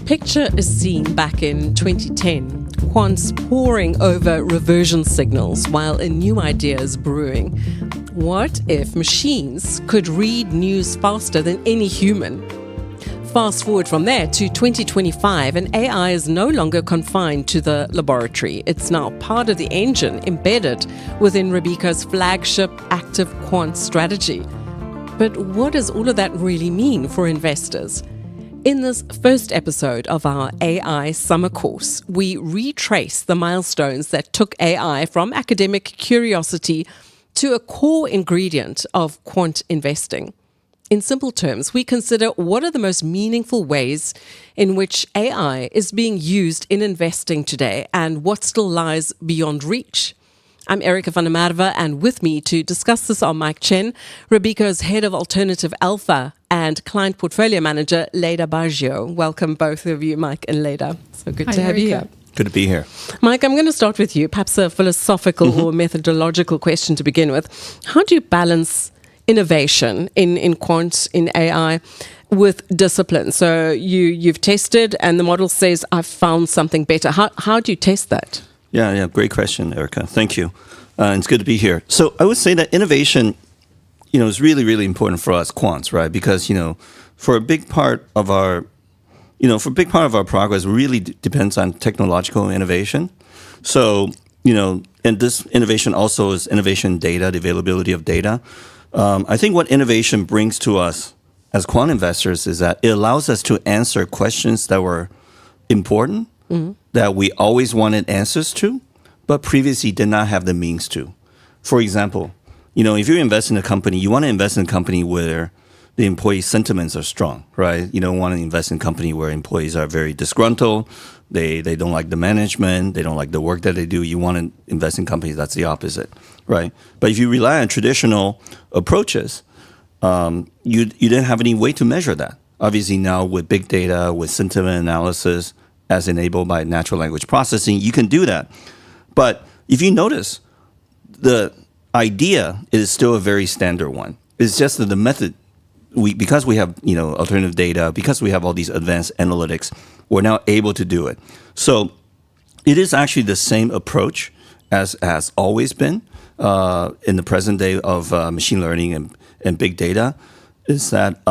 Picture a scene back in 2010, quants poring over reversion signals while a new idea is brewing. What if machines could read news faster than any human? Fast forward from there to 2025, and AI is no longer confined to the laboratory. It's now part of the engine embedded within Robeco's flagship active quant strategy. But what does all of that really mean for investors? In this first episode of our AI summer course, we retrace the milestones that took AI from academic curiosity to a core ingredient of quant investing. In simple terms, we consider what are the most meaningful ways in which AI is being used in investing today and what still lies beyond reach. I'm Erica van der Merwe, and with me to discuss this are Mike Chen, Robeco's head of Alternative Alpha, and client portfolio manager, Leda Baggio. Welcome both of you, Mike and Leda. So good to have you here. Good to be here. Mike, I'm going to start with you. Perhaps a philosophical or methodological question to begin with. How do you balance innovation in quant, in AI, with discipline? So you've tested and the model says, I've found something better. How do you test that? Yeah, great question, Erica. Thank you. It's good to be here. So I would say that innovation, is really, really important for us quants, right? Because, for a big part of our progress really depends on technological innovation. So, and this innovation also is innovation data, the availability of data. I think what innovation brings to us as quant investors is that it allows us to answer questions that were important, that we always wanted answers to, but previously did not have the means to. For example, if you invest in a company, you want to invest in a company where the employee sentiments are strong, right? You don't want to invest in a company where employees are very disgruntled, they don't like the management, they don't like the work that they do. You want to invest in companies that's the opposite, right? But if you rely on traditional approaches, you didn't have any way to measure that. Obviously now with big data, with sentiment analysis, as enabled by natural language processing, you can do that. But if you notice, the idea is still a very standard one. It's just that the method, because we have alternative data, because we have all these advanced analytics, we're now able to do it. So it is actually the same approach as has always been in the present day of machine learning and big data, is that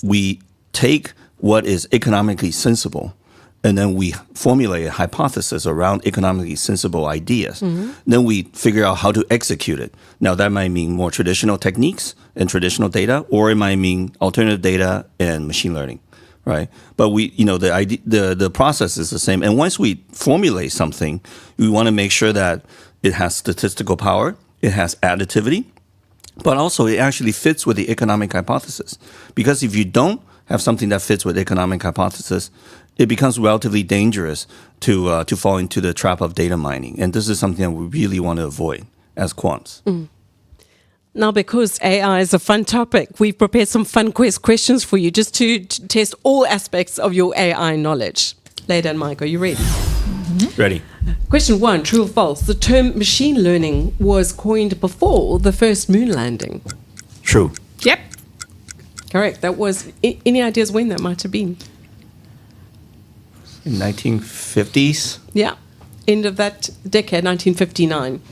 we take what is economically sensible, and then we formulate a hypothesis around economically sensible ideas. Then we figure out how to execute it. Now, that might mean more traditional techniques and traditional data, or it might mean alternative data and machine learning, right? But the process is the same. And once we formulate something, we want to make sure that it has statistical power, it has additivity, but also it actually fits with the economic hypothesis. Because if you don't have something that fits with economic hypothesis, it becomes relatively dangerous to fall into the trap of data mining. And this is something that we really want to avoid as quants. Now, because AI is a fun topic, we've prepared some fun questions for you just to test all aspects of your AI knowledge. Leda and Mike, are you ready? Ready. Question 1, true or false? The term machine learning was coined before the first moon landing. True. Yep. Correct. That was, any ideas when that might have been? In 1950s? Yeah, end of that decade, 1959.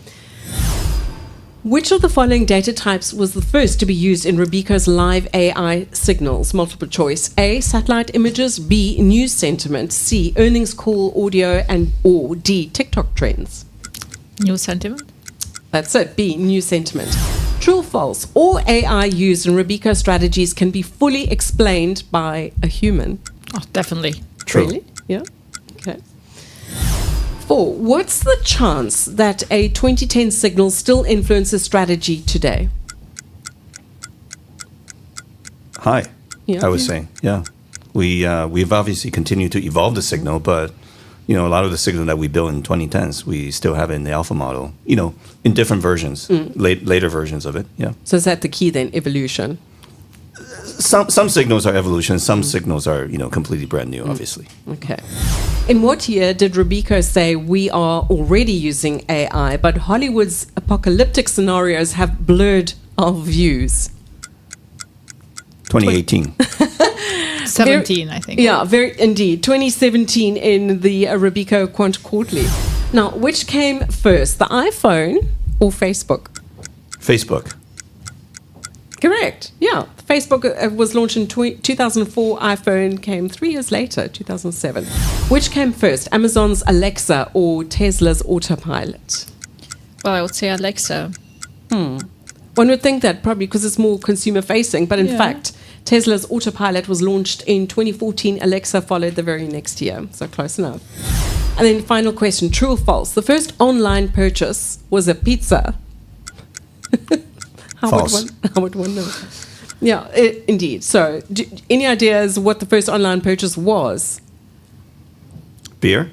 Which of the following data types was the first to be used in Robeco's live AI signals? Multiple choice. A, satellite images. B, news sentiment. C, earnings call audio. Or D, TikTok trends. News sentiment? That's it. B, news sentiment. True or false? All AI used in Robeco strategies can be fully explained by a human. Oh, definitely. True. Really? Yeah. Okay. 4. What's the chance that a 2010 signal still influences strategy today? High, Yeah. I would say. Yeah. We've obviously continued to evolve the signal, but a lot of the signal that we built in 2010s, we still have it in the alpha model, in different versions, later versions of it. Yeah. So is that the key then, evolution? Some signals are evolution, some signals are, completely brand new, obviously. Okay. In what year did Robeco say we are already using AI, but Hollywood's apocalyptic scenarios have blurred our views? 2018. 17, I think. Yeah, very indeed. 2017 in the Robeco Quant Quarterly. Now, which came first, the iPhone or Facebook? Facebook. Correct. Yeah. Facebook was launched in 2004. iPhone came 3 years later, 2007. Which came first, Amazon's Alexa or Tesla's Autopilot? Well, I would say Alexa. One would think that probably because it's more consumer facing, but in fact, Tesla's Autopilot was launched in 2014. Alexa followed the very next year. So close enough. And then final question, true or false? The first online purchase was a pizza. False. How would one know? Yeah, indeed. So any ideas what the first online purchase was? Beer?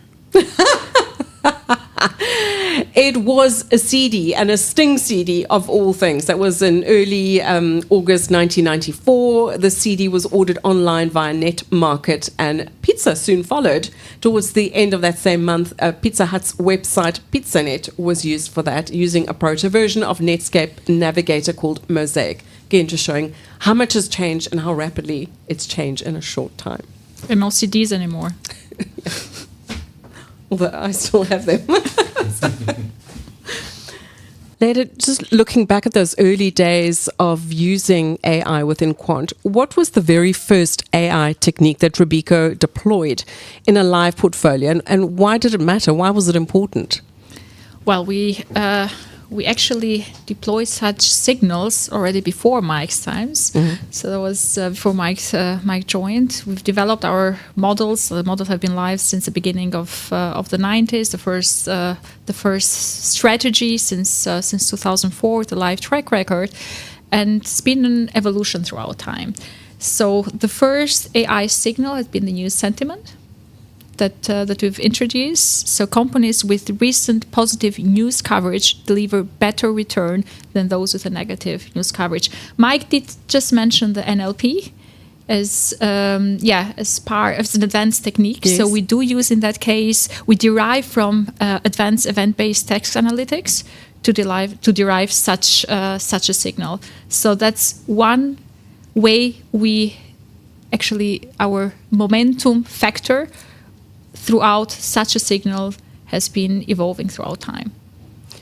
It was a CD, and a Sting CD of all things. That was in early August 1994. The CD was ordered online via Net Market, and pizza soon followed. Towards the end of that same month, Pizza Hut's website PizzaNet was used for that, using a proto version of Netscape Navigator called Mosaic. Again, just showing how much has changed and how rapidly it's changed in a short time. And no CDs anymore. Although I still have them. Later, just looking back at those early days of using AI within Quant, what was the very first AI technique that Robeco deployed in a live portfolio, and why did it matter? Why was it important? Well, we actually deployed such signals already before Mike's times. So that was before Mike joined. We've developed our models. The models have been live since the beginning of the 90s. The first strategy since 2004, the live track record, and it's been an evolution throughout time. So the first AI signal has been the news sentiment that we've introduced. So companies with recent positive news coverage deliver better return than those with a negative news coverage. Mike did just mention the NLP as part of an advanced technique. Yes. So we do use in that case, we derive from advanced event-based text analytics to derive such a signal. So that's one way our momentum factor throughout such a signal has been evolving throughout time.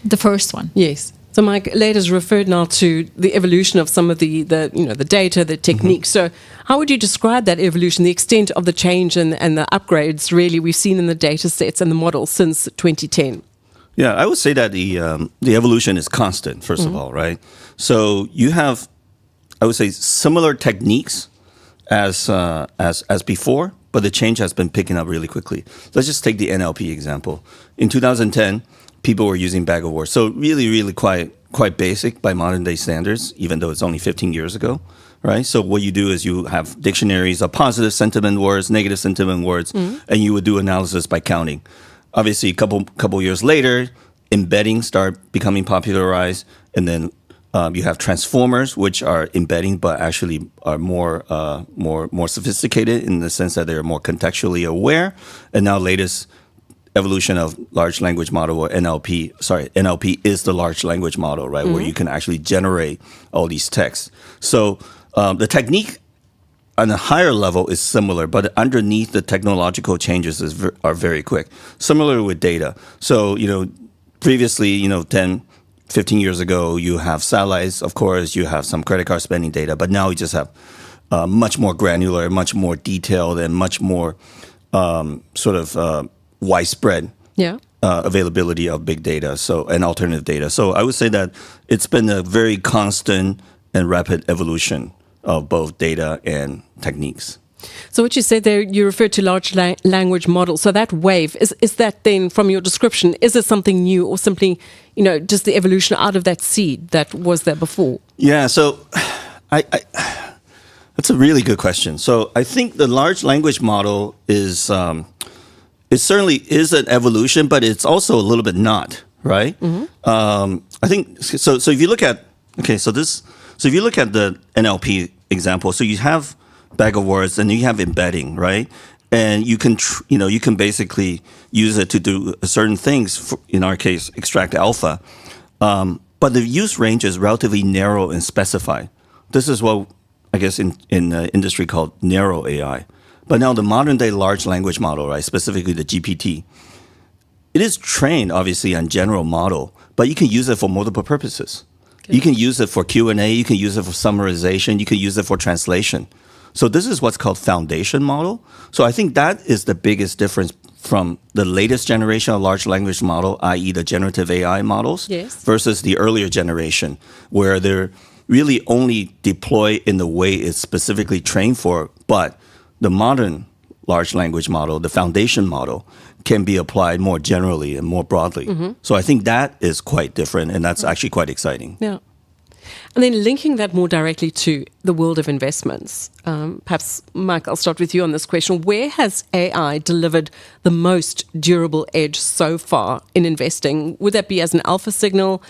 The first one. Yes. So Mike later's referred now to the evolution of some of the data, the techniques. So how would you describe that evolution, the extent of the change and the upgrades really we've seen in the data sets and the models since 2010? Yeah, I would say that the evolution is constant, first of all, right? So you have, I would say, similar techniques as before, but the change has been picking up really quickly. Let's just take the NLP example. In 2010, people were using bag of words. So really, really quite basic by modern day standards, even though it's only 15 years ago, right? So what you do is you have dictionaries of positive sentiment words, negative sentiment words, and you would do analysis by counting. Obviously, a couple years later, embeddings start becoming popularized, and then you have transformers, which are embedding, but actually are more sophisticated in the sense that they're more contextually aware. And now, latest evolution of large language model, or NLP. Sorry, NLP is the large language model, right? Where you can actually generate all these texts. So the technique on a higher level is similar, but underneath the technological changes are very quick. Similar with data. So previously, 10. 15 years ago, you have satellites, of course, you have some credit card spending data, but now you just have much more granular, much more detailed, and much more widespread availability of big data, and alternative data. So I would say that it's been a very constant and rapid evolution of both data and techniques. So what you said there, you referred to large language models. So that wave, is that then, from your description, is it something new or simply, just the evolution out of that seed that was there before? Yeah, so that's a really good question. So I think the large language model is, it certainly is an evolution, but it's also a little bit not, right? I think, so if you look at, if you look at the NLP example, so you have bag of words, and you have embedding, right? And you can, you can basically use it to do certain things. In our case, extract alpha, but the use range is relatively narrow and specified. This is what I guess, in the industry called narrow AI. But now the modern day large language model, right, specifically the GPT, it is trained obviously on general model, but you can use it for multiple purposes. Okay. You can use it for Q&A, you can use it for summarization, you can use it for translation. So this is what's called foundation model. So I think that is the biggest difference from the latest generation of large language model, i.e. the generative AI models, yes, versus the earlier generation, where they're really only deployed in the way it's specifically trained for. But the modern large language model, the foundation model, can be applied more generally and more broadly. Mm-hmm. So I think that is quite different, and that's actually quite exciting. Yeah. And then linking that more directly to the world of investments, perhaps, Mike, I'll start with you on this question. Where has AI delivered the most durable edge so far in investing? Would that be as an alpha signal,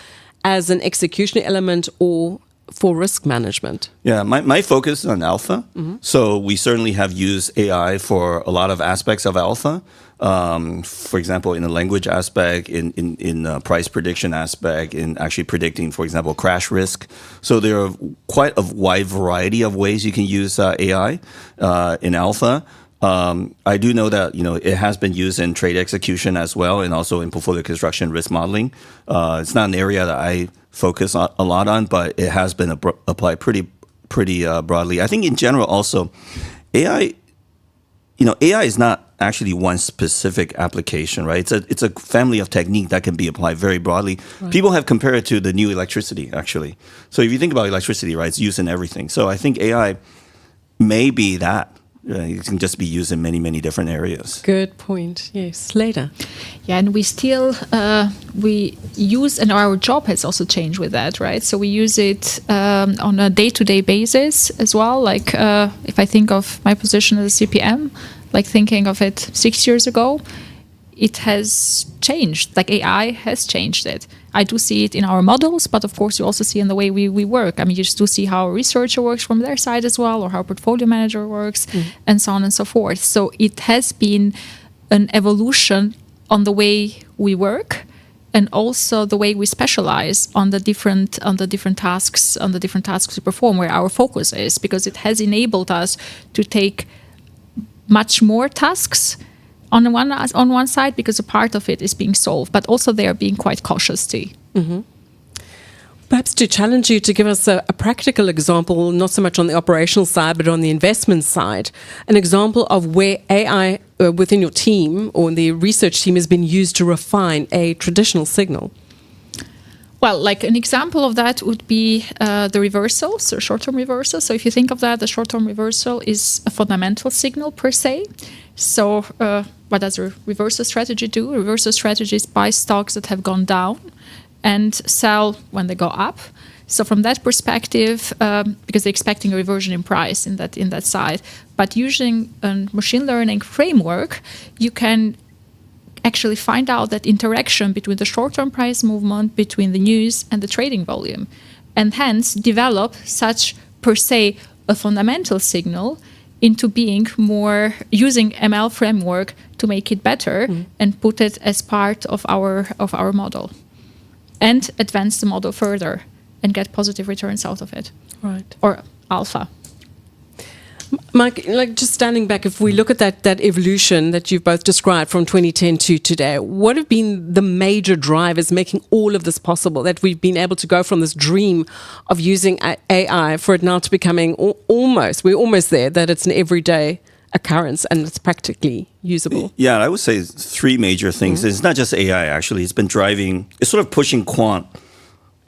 as an execution element, or for risk management? Yeah, my focus is on alpha. Mm-hmm. So we certainly have used AI for a lot of aspects of alpha. For example, in the language aspect, in price prediction aspect, in actually predicting, for example, crash risk. So there are quite a wide variety of ways you can use AI in alpha. I do know that it has been used in trade execution as well, and also in portfolio construction risk modeling. It's not an area that I focus a lot on, but it has been applied pretty broadly. I think in general also, AI is not actually one specific application, right? It's a family of technique that can be applied very broadly. Right. People have compared it to the new electricity, actually. So if you think about electricity, right, it's used in everything. So I think AI may be that. It can just be used in many, many different areas. Good point. Yes. Later. Yeah, and we still, we use, and our job has also changed with that, right? So we use it on a day-to-day basis as well. Like if I think of my position as a CPM, like thinking of it 6 years ago, it has changed. Like AI has changed it. I do see it in our models, but of course you also see in the way we work. I mean, you just do see how a researcher works from their side as well, or how a portfolio manager works, and so on and so forth. So it has been an evolution on the way we work, and also the way we specialize on the different tasks we perform, where our focus is, because it has enabled us to take much more tasks on one side, because a part of it is being solved, but also they are being quite cautious too. Mm-hmm. Perhaps to challenge you to give us a practical example, not so much on the operational side, but on the investment side, an example of where AI within your team or the research team has been used to refine a traditional signal. Well, like an example of that would be the reversal, so short-term reversal. So if you think of that, the short-term reversal is a fundamental signal per se. So what does a reversal strategy do? A reversal strategy is buy stocks that have gone down and sell when they go up. So from that perspective, because they're expecting a reversion in price in that side, but using a machine learning framework, you can actually find out that interaction between the short-term price movement, between the news and the trading volume, and hence develop such per se a fundamental signal into being more using ML framework to make it better and put it as part of our model, and advance the model further and get positive returns out of it. Right. Or alpha. Mike, like just standing back, if we look at that evolution that you've both described from 2010 to today, what have been the major drivers making all of this possible, that we've been able to go from this dream of using AI for it now to becoming we're almost there, that it's an everyday occurrence and it's practically usable? Yeah, I would say three major things. Mm-hmm. It's not just AI, actually. It's sort of pushing quant,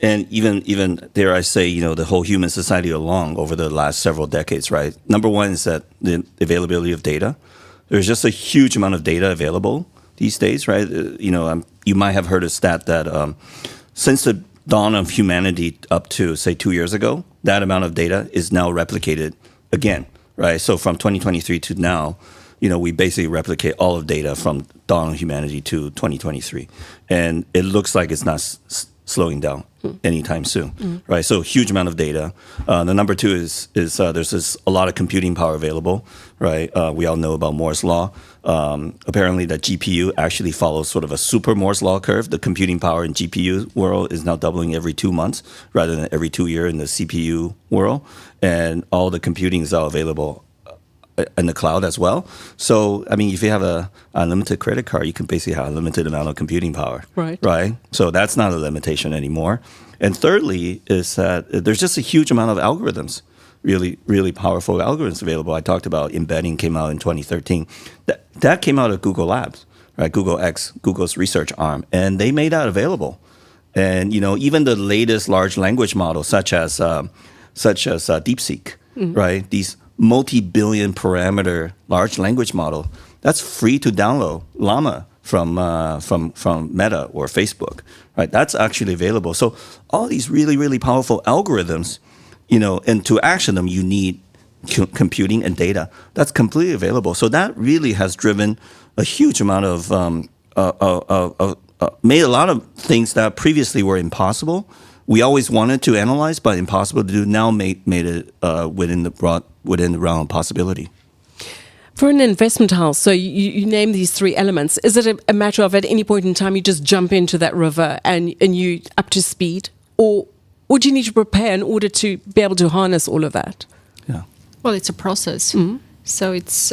and even dare I say, the whole human society along over the last several decades, right? Number one is that the availability of data. There's just a huge amount of data available these days, right? You might have heard a stat that since the dawn of humanity up to, say, 2 years ago, that amount of data is now replicated again, right? So from 2023 to now, we basically replicate all of data from dawn of humanity to 2023. And it looks like it's not slowing down anytime soon, right? So huge amount of data. The number two is there's a lot of computing power available, right? We all know about Moore's law. Apparently, the GPU actually follows sort of a super Moore's law curve. The computing power in GPU world is now doubling every 2 months rather than every 2 years in the CPU world, and all the computing is now available in the cloud as well. So, I mean, if you have a unlimited credit card, you can basically have a limited amount of computing power. Right. So that's not a limitation anymore. And thirdly is that there's just a huge amount of algorithms, really, really powerful algorithms available. I talked about embedding came out in 2013. That came out of Google Labs, right? Google X, Google's research arm. And they made that available. And, you know, even the latest large language models, such as DeepSeek, right? These multi-billion parameter large language model, that's free to download. Llama from Meta or Facebook, right? That's actually available. So all these really, really powerful algorithms, you know, and to action them, you need computing and data. That's completely available. So that really has driven a huge amount of made a lot of things that previously were impossible. We always wanted to analyze, but impossible to do. Now made it within the realm of possibility. For an investment house, so you name these three elements. Is it a matter of at any point in time you just jump into that river and you up to speed, or do you need to prepare in order to be able to harness all of that? Yeah. Well, it's a process. So it's,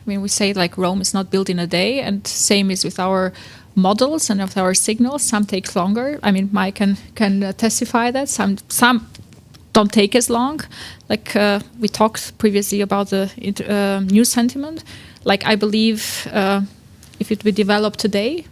we say like Rome is not built in a day, and same is with our models and of our signals. Some take longer. I mean, Mike can testify that. Some don't take as long. Like we talked previously about the news sentiment. Like I believe if it were developed today,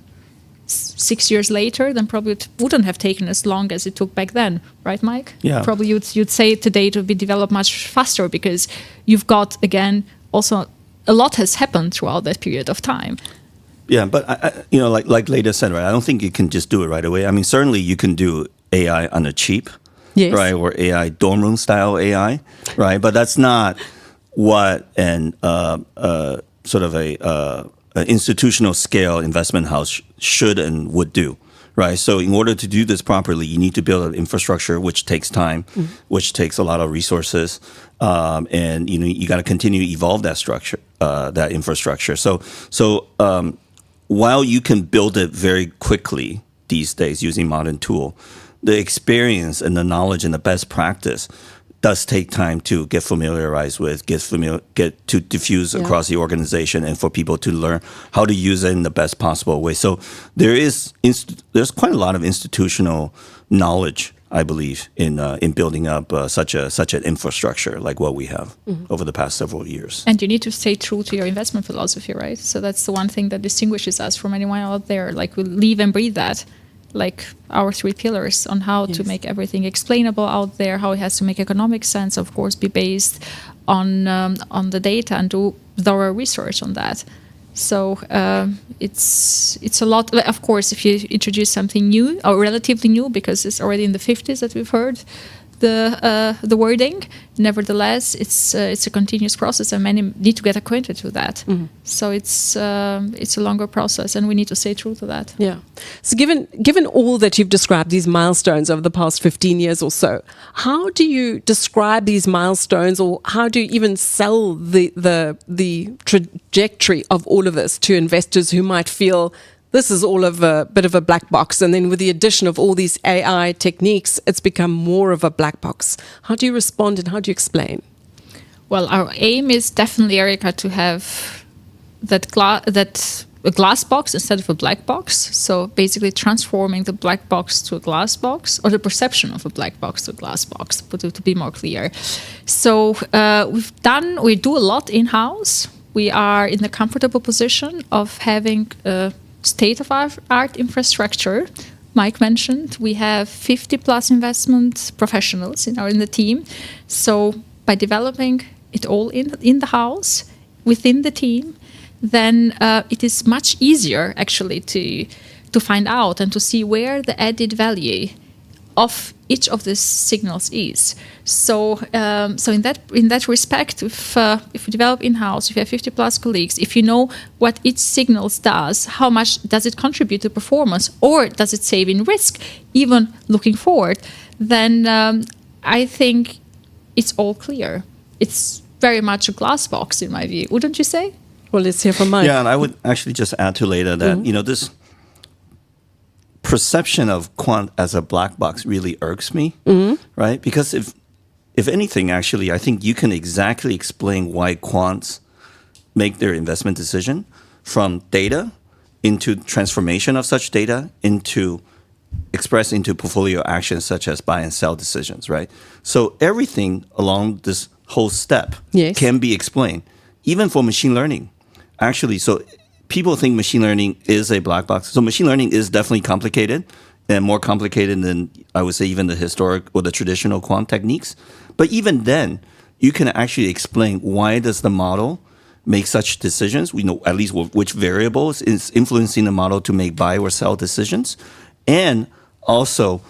6 years later, then probably it wouldn't have taken as long as it took back then, right, Mike? Yeah. Probably you'd say today it would be developed much faster because you've got, again, also a lot has happened throughout that period of time. Yeah, but I like Leda said, right? I don't think you can just do it right away. I mean, certainly you can do AI on a cheap, yes, right, or AI dorm room style AI, right? But that's not what an sort of a institutional scale investment house should and would do, right? So in order to do this properly, you need to build an infrastructure, which takes time, which takes a lot of resources, and you got to continue to evolve that structure, that infrastructure. So while you can build it very quickly these days using modern tool, the experience and the knowledge and the best practice does take time to get familiarized with, get to diffuse across the organization, and for people to learn how to use it in the best possible way. So there's quite a lot of institutional knowledge, I believe, in building up such an infrastructure like what we have over the past several years. And you need to stay true to your investment philosophy, right? So that's the one thing that distinguishes us from anyone out there. Like we live and breathe that. Like our three pillars on how to make everything explainable out there, how it has to make economic sense, of course, be based on the data and do thorough research on that. So it's a lot. Of course, if you introduce something new or relatively new, because it's already in the 50s that we've heard the wording. Nevertheless, it's a continuous process, and many need to get acquainted with that. So it's a longer process, and we need to stay true to that. Yeah. So given all that you've described, these milestones over the past 15 years or so, how do you describe these milestones, or how do you even sell the trajectory of all of this to investors who might feel this is all of a bit of a black box, and then with the addition of all these AI techniques, it's become more of a black box? How do you respond and how do you explain? Well, our aim is definitely, Erica, to have a glass box instead of a black box. So basically transforming the black box to a glass box, or the perception of a black box to a glass box, but to be more clear. So we do a lot in-house. We are in the comfortable position of having state-of-art infrastructure. Mike mentioned we have 50 plus investment professionals in the team. So by developing it all in the house, within the team, then it is much easier actually to find out and to see where the added value of each of these signals is. So, in that respect, if you develop in-house, if you have 50 plus colleagues, if you know what each signal does, how much does it contribute to performance, or does it save in risk, even looking forward, then I think it's all clear. It's very much a glass box in my view, wouldn't you say? Well, let's hear from Mike. Yeah, and I would actually just add to Leda that, this perception of quant as a black box really irks me, right? Because if anything, actually, I think you can exactly explain why quants make their investment decision from data into transformation of such data into expressed into portfolio actions such as buy and sell decisions, right? So everything along this whole step can be explained, even for machine learning. Actually, so people think machine learning is a black box. So machine learning is definitely complicated and more complicated than, I would say, even the historic or the traditional quant techniques. But even then, you can actually explain why does the model make such decisions. We know at least which variables is influencing the model to make buy or sell decisions. And also,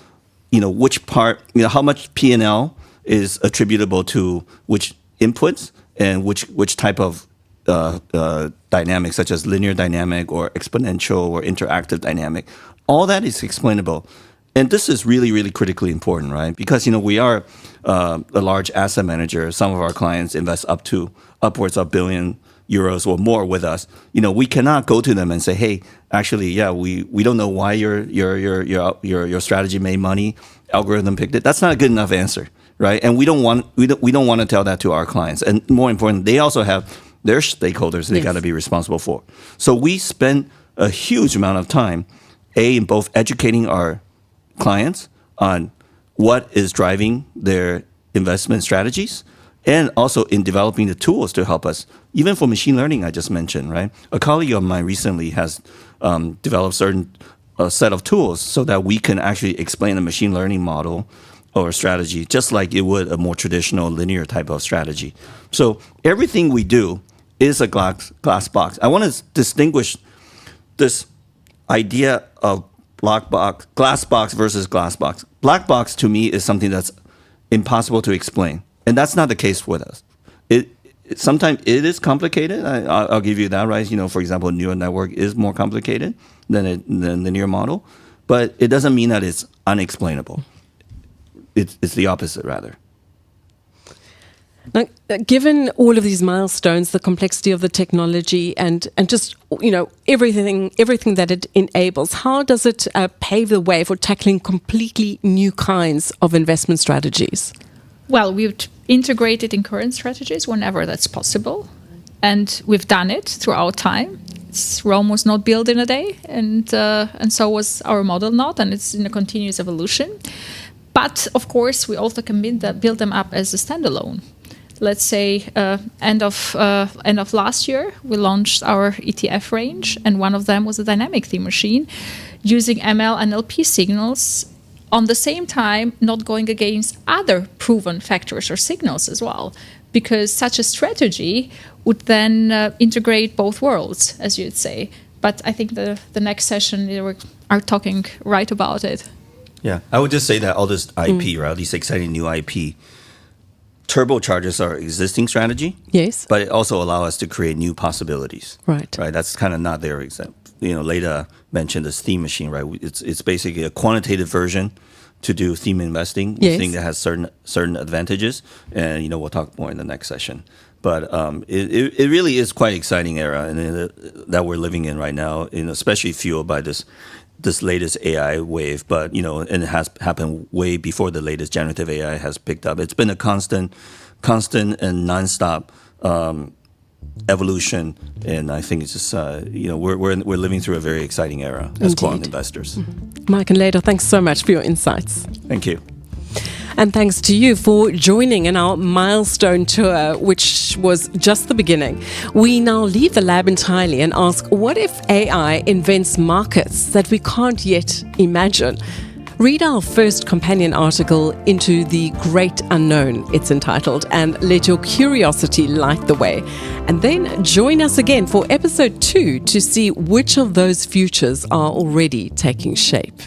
which part, how much P&L is attributable to which inputs and which type of dynamic, such as linear dynamic or exponential or interactive dynamic. All that is explainable. And this is really, really critically important, right? Because, we are a large asset manager. Some of our clients invest upwards of €1 billion or more with us. We cannot go to them and say, hey, actually, we don't know why your strategy made money, algorithm picked it. That's not a good enough answer, right? And we don't want to tell that to our clients. And more important, they also have their stakeholders they got to be responsible for. So we spend a huge amount of time, in both educating our clients on what is driving their investment strategies, and also in developing the tools to help us. Even for machine learning, I just mentioned, right? A colleague of mine recently has developed a set of tools so that we can actually explain a machine learning model or strategy, just like it would a more traditional linear type of strategy. So everything we do is a glass box. I want to distinguish this idea of glass box versus glass box. Black box to me is something that's impossible to explain, and that's not the case with us. Sometimes it is complicated. I'll give you that, right? For example, a neural network is more complicated than the linear model, but it doesn't mean that it's unexplainable. It's the opposite, rather. Now, given all of these milestones, the complexity of the technology, and just everything that it enables, how does it pave the way for tackling completely new kinds of investment strategies? Well, we've integrated in current strategies whenever that's possible, and we've done it throughout time. Rome was not built in a day, and so was our model not, and it's in a continuous evolution. But of course, we also can build them up as a standalone. Let's say end of last year, we launched our ETF range, and one of them was a dynamic theme machine using ML and LP signals on the same time, not going against other proven factors or signals as well, because such a strategy would then integrate both worlds, as you'd say. But I think the next session we are talking right about it. Yeah, I would just say that all this IP, right, these exciting new IP, turbocharges our existing strategy. Yes. But it also allows us to create new possibilities. Right. Right. That's kind of not their example. Leda mentioned this theme machine, right? It's basically a quantitative version to do theme investing. We think that has certain advantages, and we'll talk more in the next session. But it really is quite exciting era that we're living in right now, especially fueled by this latest AI wave, but and it has happened way before the latest generative AI has picked up. It's been a constant and nonstop evolution, and I think it's just we're living through a very exciting era as quant investors. Mike and Leda, thanks so much for your insights. Thank you. And thanks to you for joining in our milestone tour, which was just the beginning. We now leave the lab entirely and ask, what if AI invents markets that we can't yet imagine? Read our first companion article, Into the Great Unknown, it's entitled, and let your curiosity light the way. And then join us again for episode 2 to see which of those futures are already taking shape.